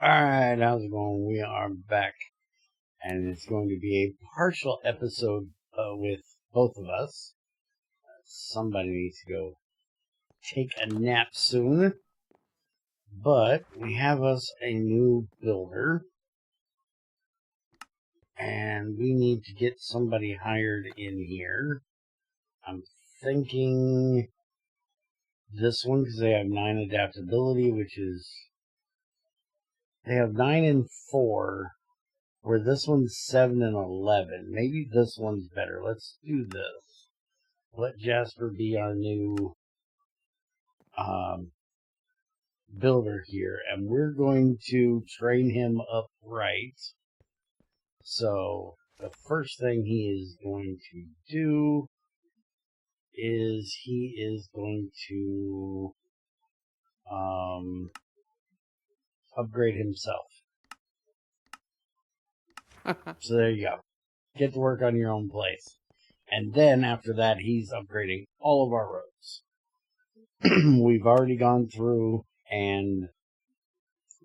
Alright, how's it going? We are back, and it's going to be a partial episode with both of us. Somebody needs to go take a nap soon, but we have us a new builder, and we need to get somebody hired in here. I'm thinking this one, because they have 9 adaptability, which is... They have 9 and 4, where this one's 7 and 11. Maybe this one's better. Let's do this. Let Jasper be our new builder here, and we're going to train him up right. So the first thing he is going to do is he is going to upgrade himself. So there you go. Get to work on your own place. And then after that, he's upgrading all of our roads. We've already gone through and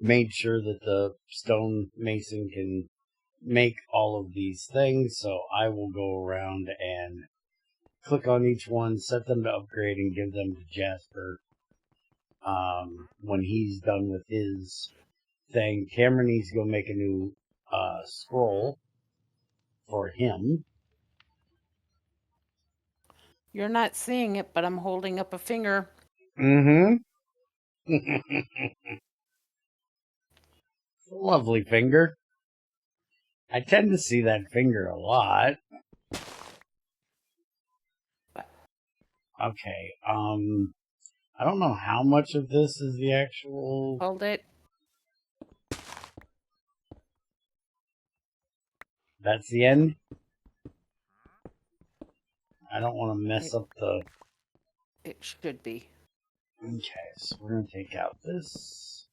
made sure that the stone mason can make all of these things. So I will go around and click on each one, set them to upgrade, and give them to Jasper when he's done with his thing. Cameron needs to go make a new scroll for him. You're not seeing it, but I'm holding up a finger. Mm-hmm. Lovely finger. I tend to see that finger a lot. Okay, I don't know how much of this is the actual... Hold it. That's the end? I don't want to mess up the... It should be. Okay, so we're going to take out this.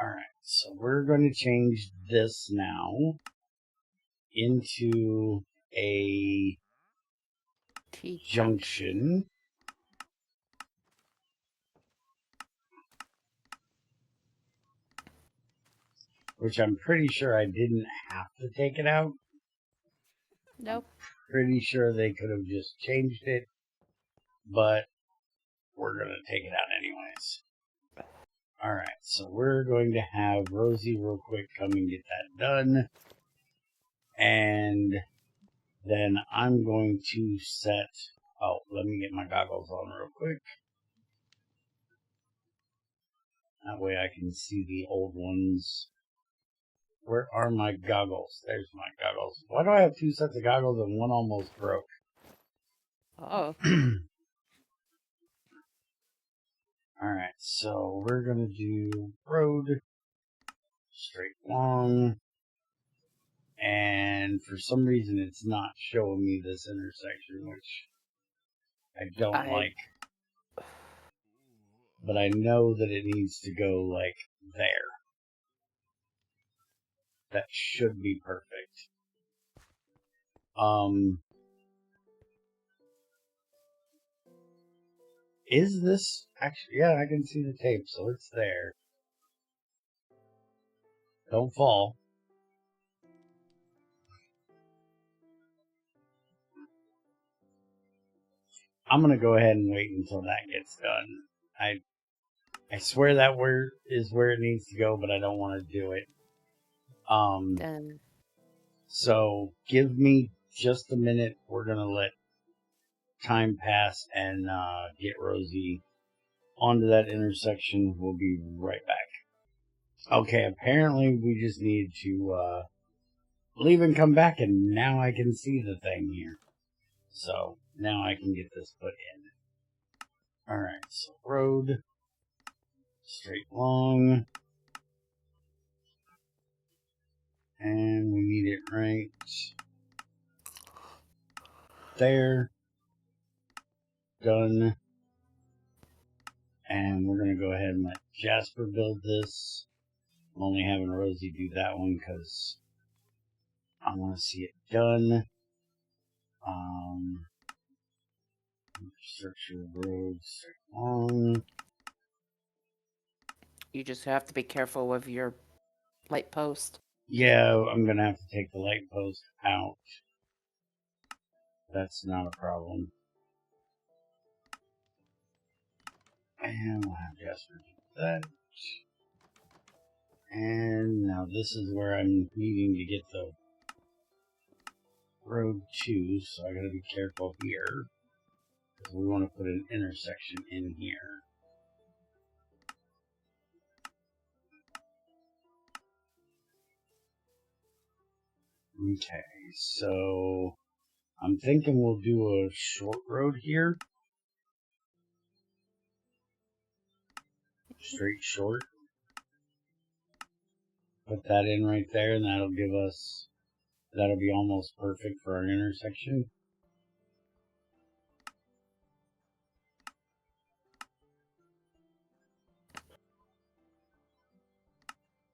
Alright, so we're going to change this now into a junction. Which I'm pretty sure I didn't have to take it out. Nope. Pretty sure they could have just changed it. But we're going to take it out anyways. Alright, so we're going to have Rosie real quick come and get that done. And then I'm going to set... Oh, let me get my goggles on real quick. That way I can see the old ones. Where are my goggles? There's my goggles. Why do I have 2 sets of goggles and one almost broke? Oh. Alright, so we're going to do road, straight long, and for some reason it's not showing me this intersection, which I don't like. But I know that it needs to go, like, there. That should be perfect. Is this... Actually, yeah, I can see the tape, so it's there. Don't fall. I'm going to go ahead and wait until that gets done. I swear that is where it needs to go, but I don't want to do it. Done. So give me just a minute. We're going to let time pass and get Rosie onto that intersection. We'll be right back. Okay, apparently we just need to leave and come back, and now I can see the thing here. So now I can get this put in. Alright, so road, straight long, and we need it right there. Done. And we're going to go ahead and let Jasper build this. I'm only having Rosie do that one because I want to see it done. Infrastructure roads long. You just have to be careful with your light post. Yeah, I'm going to have to take the light post out. That's not a problem. And we'll have Jasper do that. And now this is where I'm needing to get the road to, so I gotta be careful here. Because we want to put an intersection in here. Okay, so I'm thinking we'll do a short road here. Straight short. Put that in right there, and that'll give us, that'll be almost perfect for our intersection.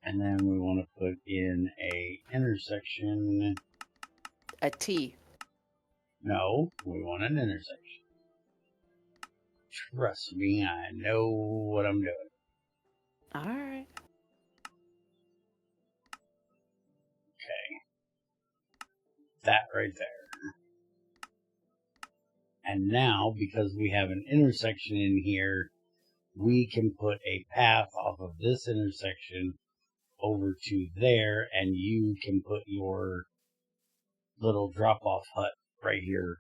And then we want to put in a intersection. A T. No, we want an intersection. Trust me, I know what I'm doing. All right. Okay. That right there. And now, because we have an intersection in here, we can put a path off of this intersection over to there, and you can put your little drop-off hut right here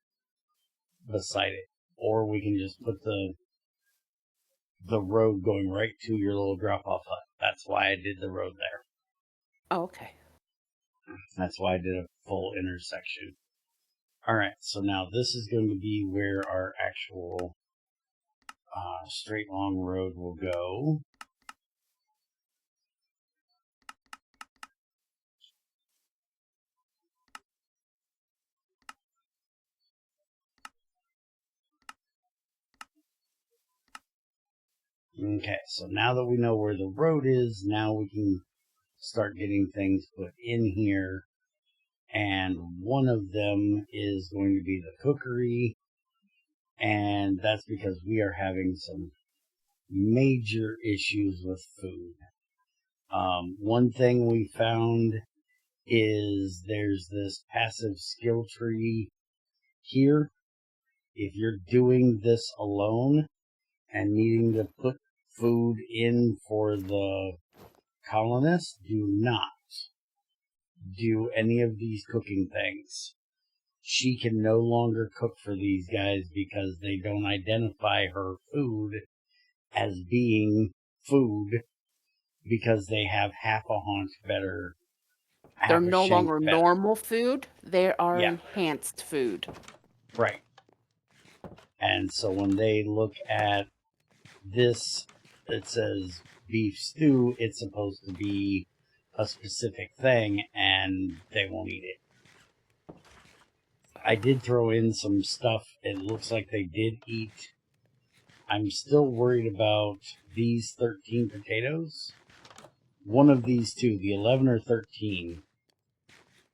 beside it. Or we can just put the road going right to your little drop-off hut. That's why I did the road there. Oh, okay. That's why I did a full intersection. Alright, so now this is going to be where our actual straight long road will go. Okay, so now that we know where the road is, now we can start getting things put in here. And one of them is going to be the cookery. And that's because we are having some major issues with food. One thing we found is there's this passive skill tree here. If you're doing this alone and needing to put food in for the colonists, do not do any of these cooking things. She can no longer cook for these guys because they don't identify her food as being food because they have half a haunch better. They're Half a no shank longer better. normal food. They are Yeah. enhanced food. Right. And so when they look at this, it says beef stew, it's supposed to be a specific thing, and they won't eat it. I did throw in some stuff. It looks like they did eat. I'm still worried about these 13 potatoes. One of these two, the 11 or 13,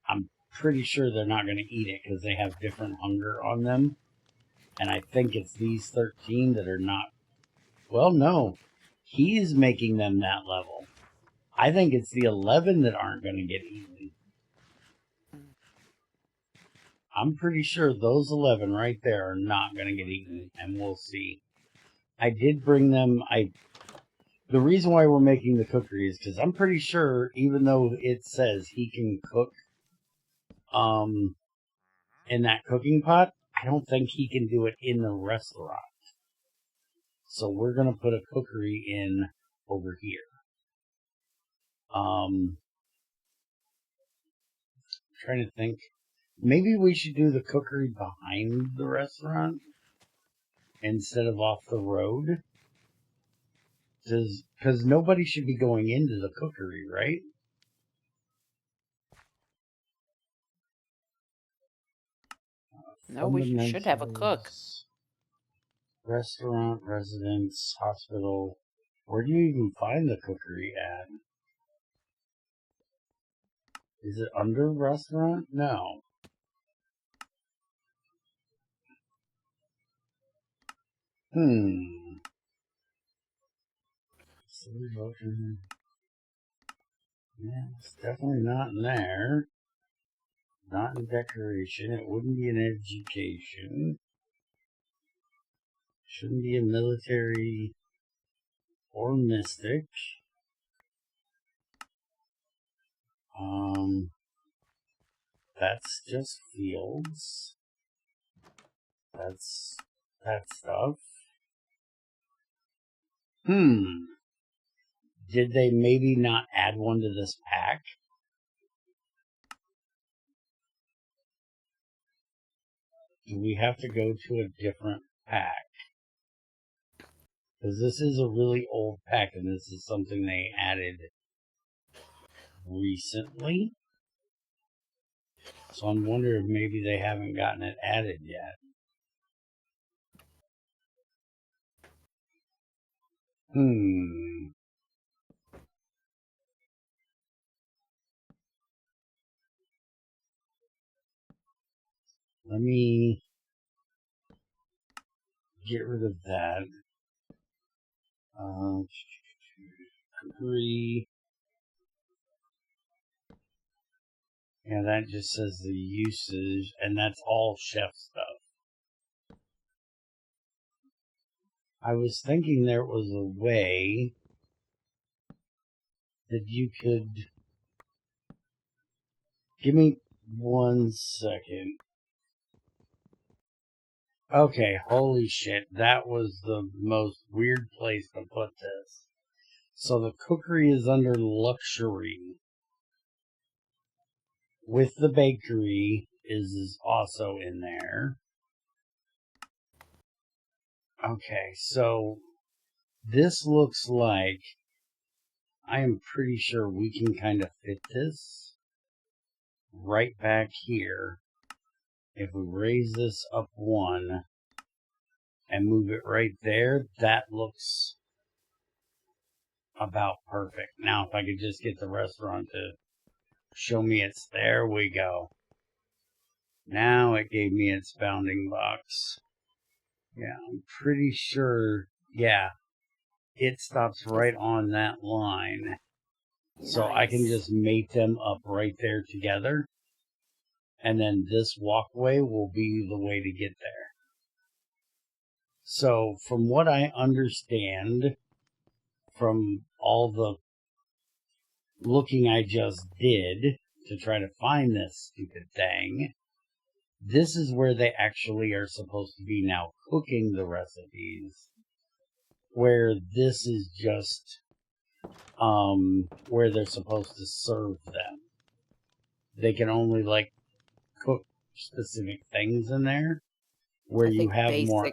I'm pretty sure they're not going to eat it because they have different hunger on them. And I think it's these 13 that are not. Well, no. He's making them that level. I think it's the 11 that aren't going to get eaten. I'm pretty sure those 11 right there are not going to get eaten, and we'll see. I did bring them. The reason why we're making the cookery is because I'm pretty sure, even though it says he can cook in that cooking pot, I don't think he can do it in the restaurant. So we're going to put a cookery in over here. Trying to think. Maybe we should do the cookery behind the restaurant instead of off the road. Because nobody should be going into the cookery, right? No, we should have a cook. Restaurant, residence, hospital. Where do you even find the cookery at? Is it under restaurant? No. Yeah, it's definitely not in there. Not in decoration. It wouldn't be in education. Shouldn't be in military or mystic. That's just fields. That's that stuff. Did they maybe not add one to this pack? Do we have to go to a different pack? Because this is a really old pack, and this is something they added recently. So I'm wondering if maybe they haven't gotten it added yet. Let me get rid of that. Cookery. Yeah, that just says the usage, and that's all chef stuff. I was thinking there was a way that you could... Give me 1 second. Okay, holy shit, that was the most weird place to put this. So the cookery is under luxury. With the bakery is also in there. Okay, so this looks like I am pretty sure we can kind of fit this right back here. If we raise this up 1 and move it right there, that looks about perfect. Now, if I could just get the restaurant to show me it's there, we go. Now it gave me its bounding box. Yeah, I'm pretty sure, yeah, it stops right on that line. So I can just mate them up right there together. And then this walkway will be the way to get there. So from what I understand, from all the looking I just did to try to find this stupid thing, this is where they actually are supposed to be now cooking the recipes. Where this is just where they're supposed to serve them. They can only like cook specific things in there where you have more.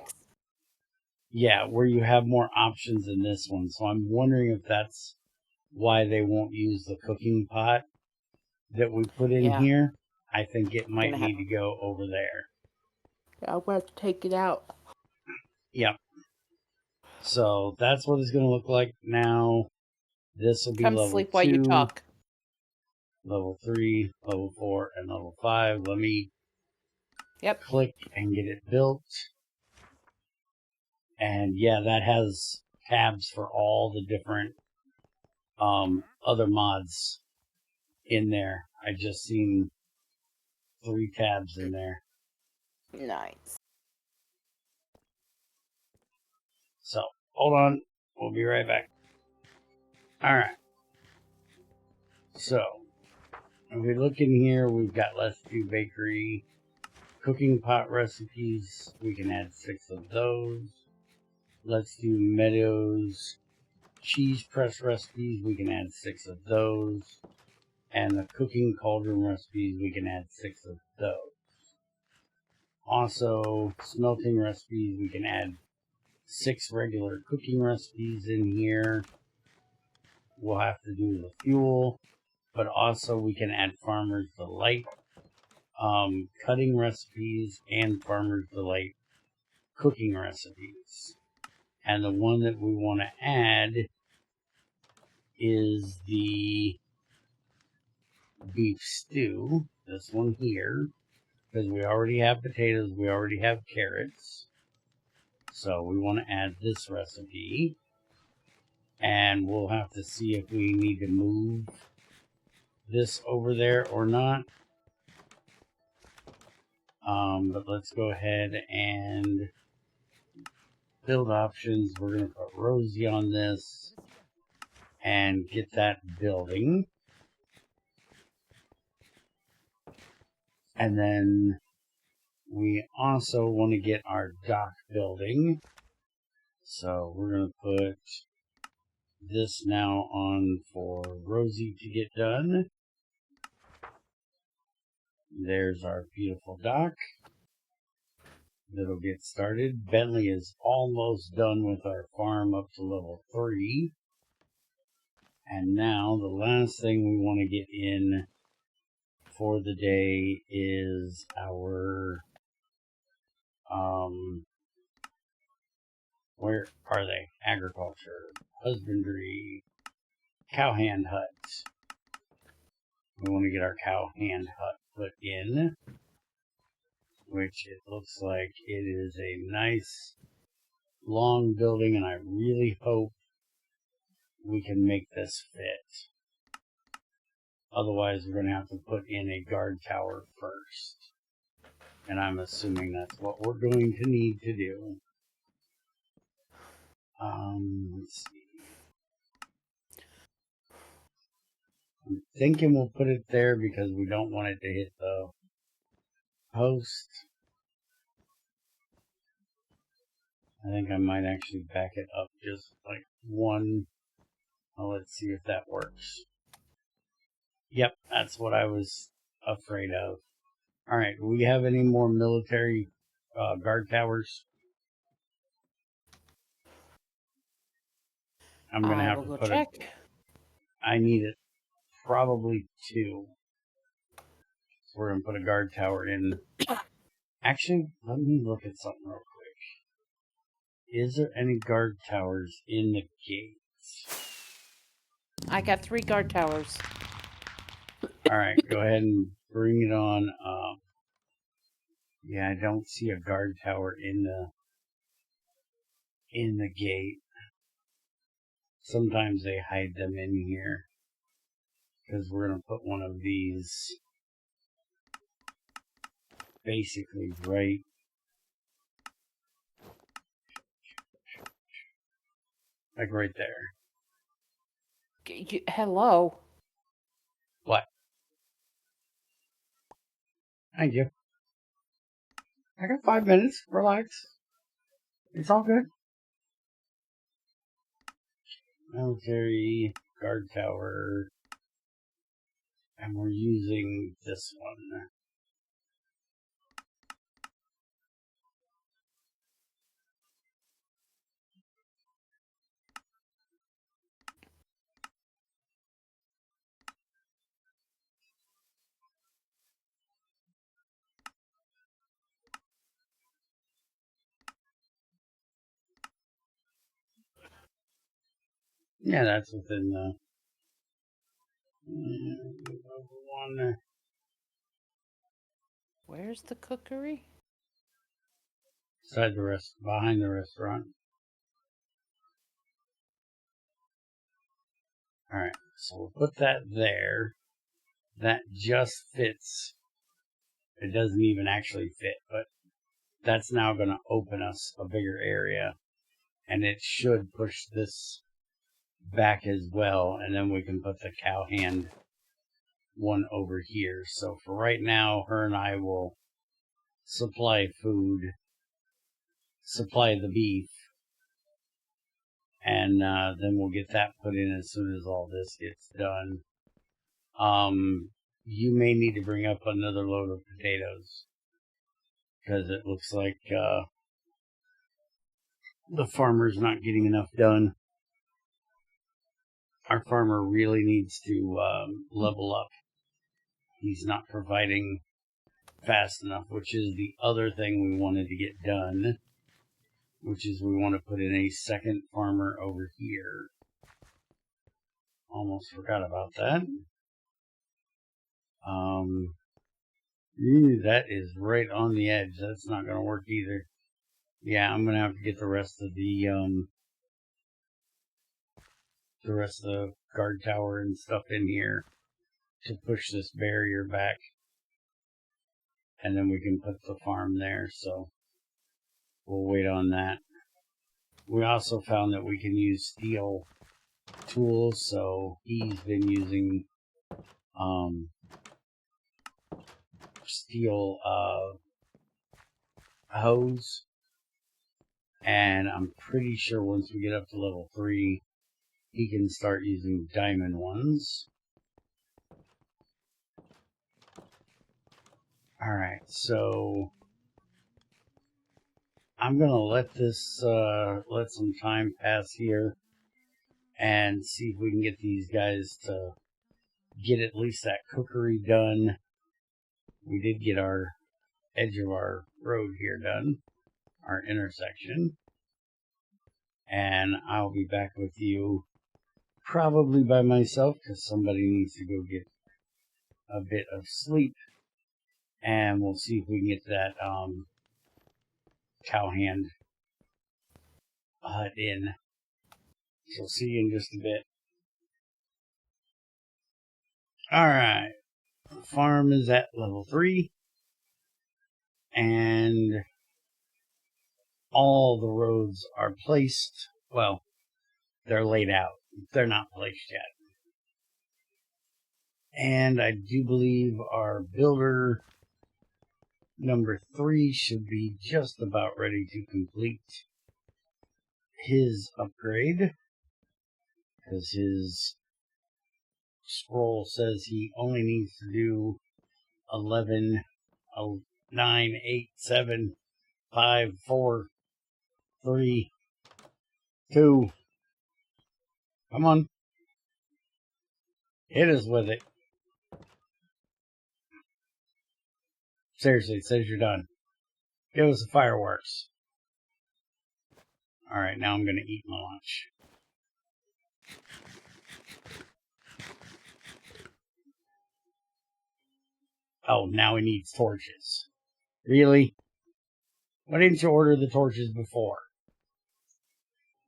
Yeah, where you have more options in this one. So I'm wondering if that's why they won't use the cooking pot that we put in here. I think it might need to go over there. I'll have to take it out. Yep. So that's what it's going to look like now. This will be level 2. Sleep while you talk. Level 3, level 4, and level 5. Let me click and get it built. And yeah, that has tabs for all the different other mods in there. I just seen 3 tabs in there. Nice. So, hold on. We'll be right back. Alright. So, if we look in here, we've got Let's Do Bakery. Cooking pot recipes. We can add 6 of those. Let's Do Meadows. Cheese press recipes. We can add 6 of those. And the cooking cauldron recipes, we can add 6 of those. Also, smelting recipes, we can add 6 regular cooking recipes in here. We'll have to do the fuel, but also we can add Farmer's Delight cutting recipes and Farmer's Delight cooking recipes. And the one that we want to add is the beef stew, this one here, because we already have potatoes, we already have carrots. So we want to add this recipe. And we'll have to see if we need to move this over there or not. But let's go ahead and build options. We're going to put Rosie on this and get that building. And then we also want to get our dock building. So we're going to put this now on for Rosie to get done. There's our beautiful dock. That'll get started. Bentley is almost done with our farm up to level 3. And now the last thing we want to get in for the day is our where are they? Agriculture, husbandry, cowhand huts. We want to get our cowhand hut put in, which it looks like it is a nice long building, and I really hope we can make this fit. Otherwise, we're going to have to put in a guard tower first. And I'm assuming that's what we're going to need to do. Let's see. I'm thinking we'll put it there because we don't want it to hit the post. I think I might actually back it up just like one. Well, let's see if that works. Yep, that's what I was afraid of. Alright, do we have any more military guard towers? I'm going to have to put check. I need it probably 2. So we're going to put a guard tower in. Actually, let me look at something real quick. Is there any guard towers in the gates? I got 3 guard towers. Alright, go ahead and bring it on up. Yeah, I don't see a guard tower in the gate. Sometimes they hide them in here. Because we're going to put one of these basically right there. Hello. What? Thank you. I got 5 minutes. Relax. It's all good. Military guard tower. And we're using this one. Yeah, that's within the one. Where's the cookery? Behind the restaurant. Alright, so we'll put that there. That just fits. It doesn't even actually fit, but that's now going to open us a bigger area. And it should push this back as well, and then we can put the cowhand one over here. So for right now, her and I will supply food, supply the beef, and then we'll get that put in as soon as all this gets done. You may need to bring up another load of potatoes, because it looks like the farmer's not getting enough done. Our farmer really needs to level up. He's not providing fast enough, which is the other thing we wanted to get done, which is we want to put in a second farmer over here. Almost forgot about that. That is right on the edge. That's not going to work either. Yeah, I'm going to have to get the rest of the the rest of the guard tower and stuff in here to push this barrier back. And then we can put the farm there, so we'll wait on that. We also found that we can use steel tools, so he's been using steel hose, and I'm pretty sure once we get up to level 3 he can start using diamond ones. Alright, so I'm gonna let this let some time pass here and see if we can get these guys to get at least that cookery done. We did get our edge of our road here done, our intersection, and I'll be back with you probably by myself because somebody needs to go get a bit of sleep, and we'll see if we can get that cowhand hut in. So see you in just a bit. Alright, the farm is at level 3, and all the roads are placed. Well, they're laid out. They're not placed yet. And I do believe our builder number 3 should be just about ready to complete his upgrade, because his scroll says he only needs to do 11, 9, 8, 7, 5, 4, 3, 2. Come on. Hit us with it. Seriously, it says you're done. Give us the fireworks. Alright, now I'm going to eat my lunch. Oh, now he needs torches. Really? Why didn't you order the torches before?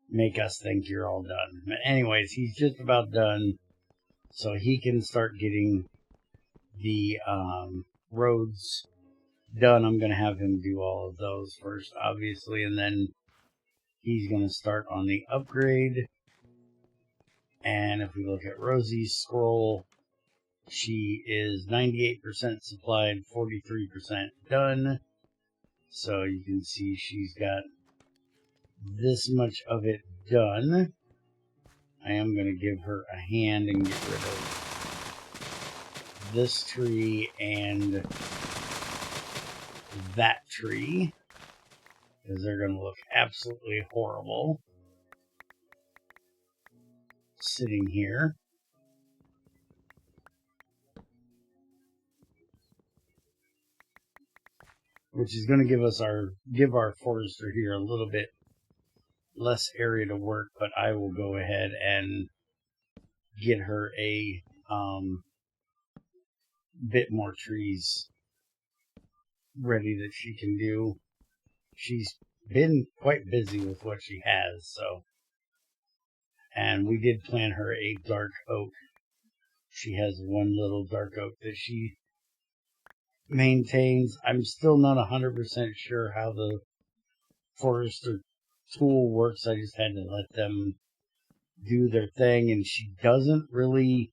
Make us think you're all done. But anyways, he's just about done. So he can start getting the roads done. I'm going to have him do all of those first, obviously. And then he's going to start on the upgrade. And if we look at Rosie's scroll, she is 98% supplied, 43% done. So you can see she's got this much of it done. I am going to give her a hand and get rid of this tree and that tree, because they're going to look absolutely horrible sitting here. Which is going to give our forester here a little bit less area to work, but I will go ahead and get her a bit more trees ready that she can do. She's been quite busy with what she has, so. And we did plant her a dark oak. She has one little dark oak that she maintains. I'm still not 100% sure how the forester tool works. I just had to let them do their thing, and she doesn't really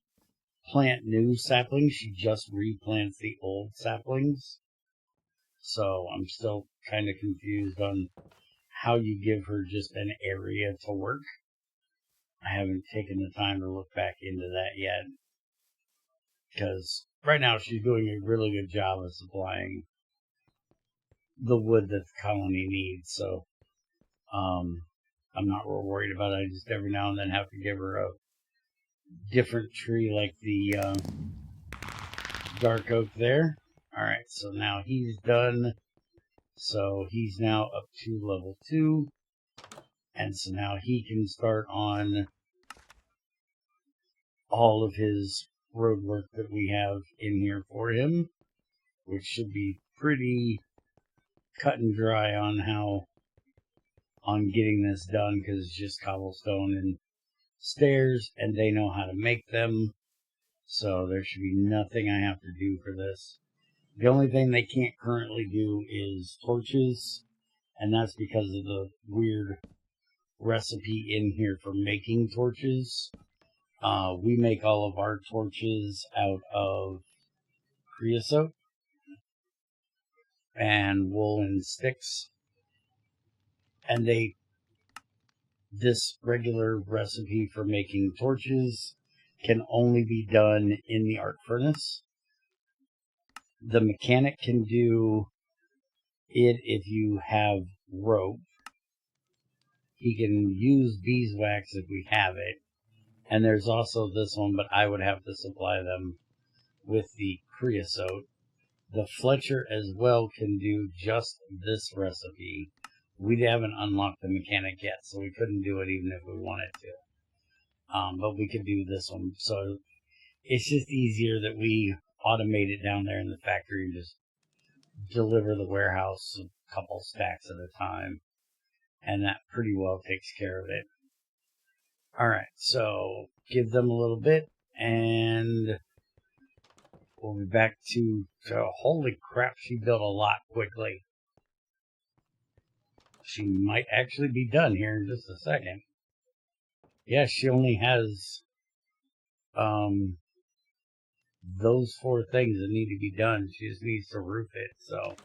plant new saplings. She just replants the old saplings. So I'm still kind of confused on how you give her just an area to work. I haven't taken the time to look back into that yet, because right now she's doing a really good job of supplying the wood that the colony needs. So I'm not real worried about it. I just every now and then have to give her a different tree, like the dark oak there. Alright, so now he's done. So he's now up to level 2. And so now he can start on all of his road work that we have in here for him, which should be pretty cut and dry on getting this done, because it's just cobblestone and stairs, and they know how to make them. So there should be nothing I have to do for this. The only thing they can't currently do is torches, and that's because of the weird recipe in here for making torches. We make all of our torches out of creosote and wool and sticks, and this regular recipe for making torches can only be done in the arc furnace. The mechanic can do it if you have rope. He can use beeswax if we have it. And there's also this one, but I would have to supply them with the creosote. The Fletcher as well can do just this recipe. We haven't unlocked the mechanic yet, so we couldn't do it even if we wanted to. But we could do this one. So it's just easier that we automate it down there in the factory and just deliver the warehouse a couple stacks at a time. And that pretty well takes care of it. Alright, so give them a little bit, and we'll be back to holy crap, she built a lot quickly. She might actually be done here in just a second. Yeah, she only has those 4 things that need to be done. She just needs to roof it, so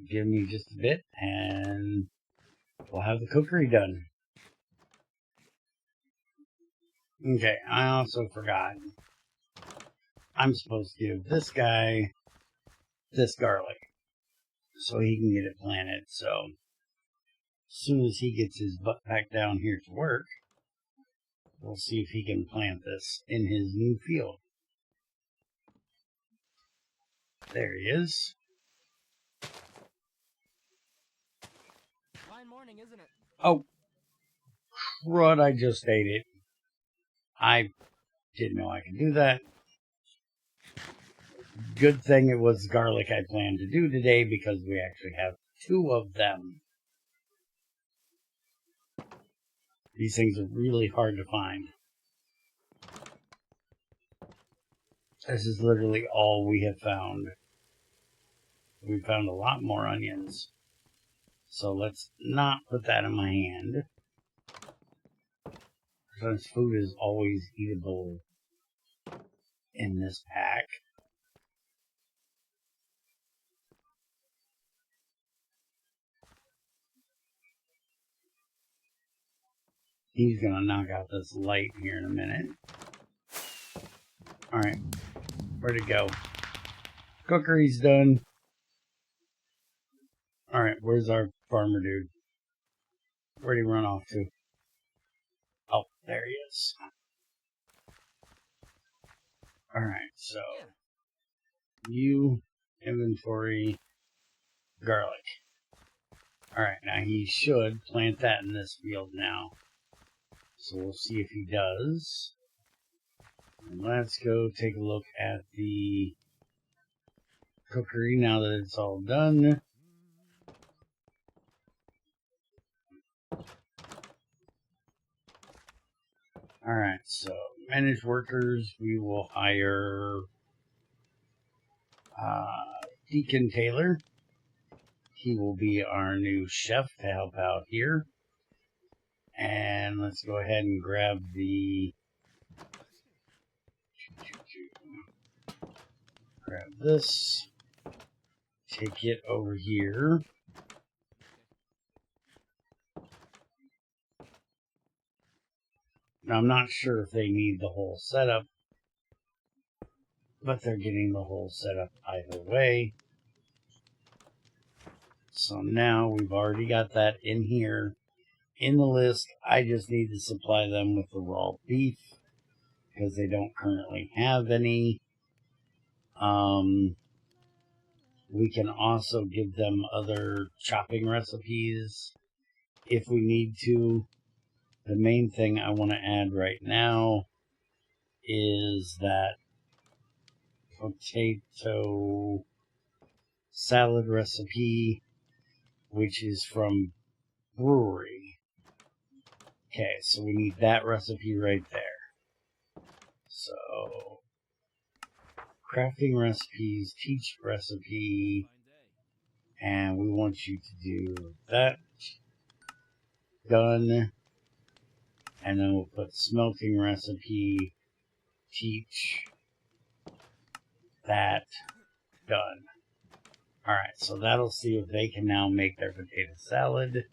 give me just a bit, and we'll have the cookery done. Okay, I also forgot. I'm supposed to give this guy this garlic so he can get it planted. So as soon as he gets his butt back down here to work, we'll see if he can plant this in his new field. There he is. Fine morning, isn't it? Oh, crud, I just ate it. I didn't know I could do that. Good thing it was garlic I planned to do today because we actually have 2 of them. These things are really hard to find. This is literally all we have found. We found a lot more onions. So let's not put that in my hand. Since food is always eatable in this pack. He's gonna knock out this light here in a minute. Alright. Where'd it go? Cookery's done. Alright, where's our farmer dude? Where'd he run off to? Oh, there he is. Alright, so you inventory garlic. Alright, now he should plant that in this field now. So we'll see if he does. And let's go take a look at the cookery now that it's all done. Alright, so manage workers. We will hire Deacon Taylor. He will be our new chef to help out here. And let's go ahead and grab the... Grab this. Take it over here. Now, I'm not sure if they need the whole setup, but they're getting the whole setup either way. So now we've already got that in here in the list. I just need to supply them with the raw beef because they don't currently have any. We can also give them other chopping recipes if we need to. The main thing I want to add right now is that potato salad recipe, which is from Brewery. Okay, so we need that recipe right there. So, crafting recipes, teach recipe, and we want you to do that. Done. And then we'll put smelting recipe, teach, that, done. Alright, so that'll see if they can now make their potato salad.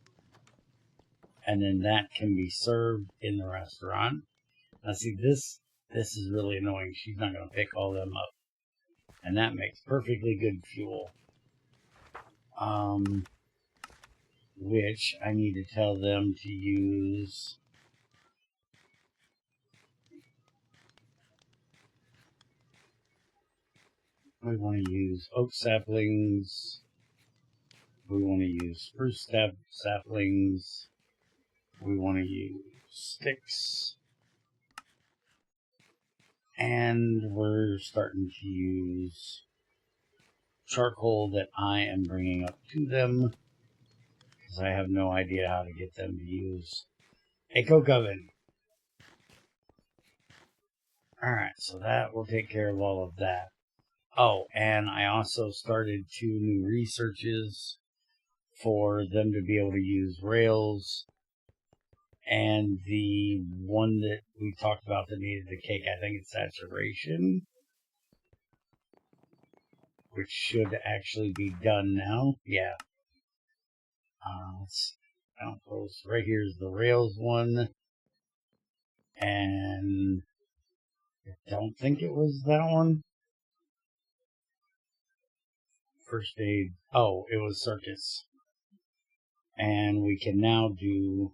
And then that can be served in the restaurant. Now see, this is really annoying. She's not going to pick all them up. And that makes perfectly good fuel. Which I need to tell them to use. We want to use oak saplings. We want to use spruce saplings. We want to use sticks. And we're starting to use charcoal that I am bringing up to them, because I have no idea how to get them to use a coke oven. Alright, so that will take care of all of that. Oh, and I also started 2 new researches for them to be able to use rails. And the one that we talked about that needed the cake, I think it's saturation, which should actually be done now. Yeah. Let's see. Down close. Right here's the rails one. And I don't think it was that one. First aid. Oh, it was circus. And we can now do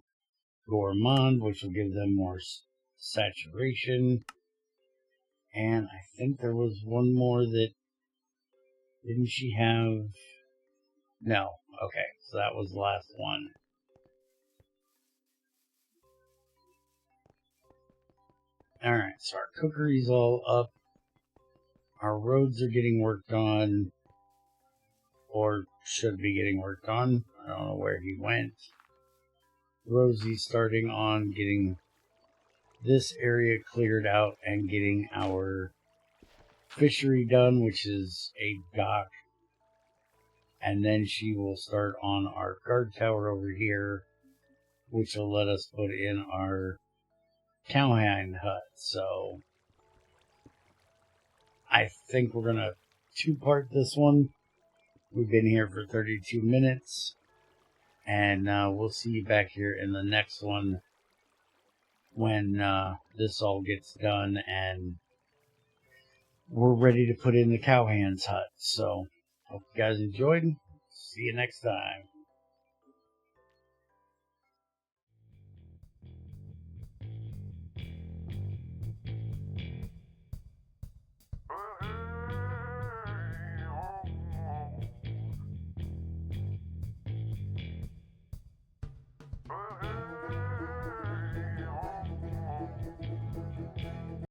gourmand, which will give them more saturation. And I think there was one more that... Didn't she have... No. Okay, so that was the last one. Alright, so our cookery's all up. Our roads are getting worked on. Or should be getting worked on. I don't know where he went. Rosie's starting on getting this area cleared out and getting our fishery done, which is a dock. And then she will start on our guard tower over here, which will let us put in our cowhand hut. So I think we're going to 2-part this one. We've been here for 32 minutes. And we'll see you back here in the next one when this all gets done and we're ready to put in the cowhand's hut. So, hope you guys enjoyed. See you next time.